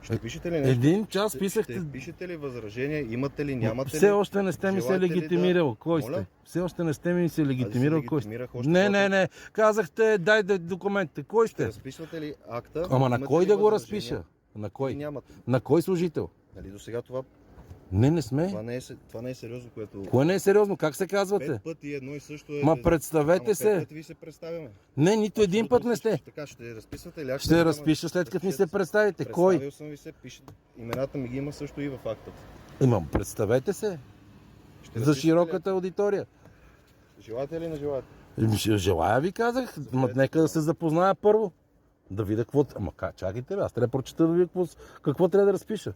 Ще пишете ли нещо? Един час писахте. Ще пишете ли възражения? Имате ли, нямате ли? Все още не сте ми се Желаете ли легитимирал. да- Кой Моля? сте? Все още не сте ми се легитимирал. Кой сте? легитимирах още Не, когато- не. Казахте, дай документите. Кой Ще сте? разписвате ли акта? Ама на Имате кой ли да го възражения? разпиша? На Или кой? нямате? На кой служител? Нали до сега това Не сме. това не е сериозно, което... Кое не е сериозно? Как се 5 казвате? пъти едно и също е... Ма представете Ама се. 5 пъти ви се представяме. Не, нито един път не сте. Така, ще разписвате ли акта? Ще разпиша след като ми се представите. Кой? Представил съм ви се, пише... Имената ми ги има също и в акта. Имам, представете се. Ще За разпишете ли широката аудитория. акта? Желаете или не желаете? Желая ви, казах. Ма нека да се запозная първо. Да видя какво... Ама чакайте, бе, аз трябва да прочета да видя какво трябва да разпиша.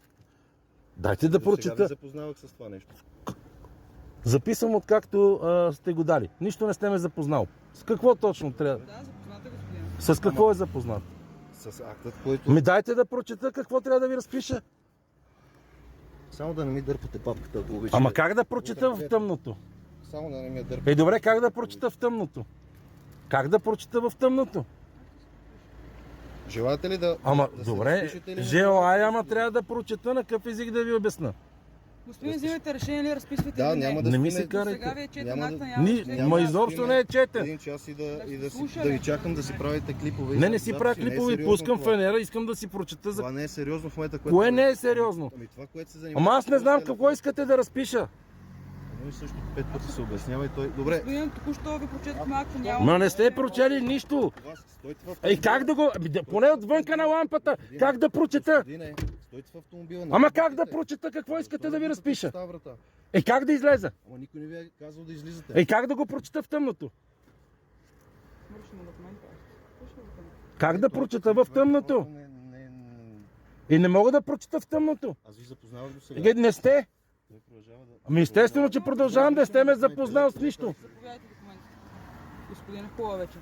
Дайте да До сега ви прочета. запознавах с това нещо. Записвам откакто сте го дали. Нищо не сте ме запознал. С какво точно трябва? Да, запознате господин. С какво е запознат? С актът, който... Ми дайте да прочета какво трябва да ви разпиша. Само да не ми дърпате папката, ако обичате. Ама как да прочета в тъмното? Само да не ми я дърпате. Е, добре, как да прочета в тъмното? Как да прочета в тъмното? Желаете ли да... Ама, да се добре, разпишете или не? желая, ама трябва да прочета на какъв език да ви обясна. Господин, взимайте решение ли разписвате Да, или няма не? да Не ми спине- се карайте. Сега ви е четен Няма да- акта, няма да Ма изобщо не е четен. Един час и да слушаме. ви чакам да си правите клипове. Не си правя записи. Не е клипови, сериозно пускам това. фенера, искам да си прочета за... Това не е сериозно в момента, което... Кое не е сериозно? Ами това, което се занимава... Ама аз не знам какво искате да разпиша. Но и също 5 пъти се обяснява и той... Добре, Господин, току-що ви прочетохме акта, няма... Ма не сте прочели нищо. това стойте в... Ей, как да го... Поне отвънка на лампата. Как да прочета? Господине, стойте в автомобила. Ама как да прочета? Какво искате да ви разпиша? Става врата. Ей, как да излеза? Ама никой не ви е казал да излизате. Ей, как да го прочета в тъмното? Вършим документа. Как да прочета в тъмното? Не. И не мога да прочета в тъмното. Аз ви запознавах до сега. Не сте. Той продължава да... Ами естествено, че продължавам да сте ме запознал с нищо. Заповядайте документите. Господин, хубава вечер.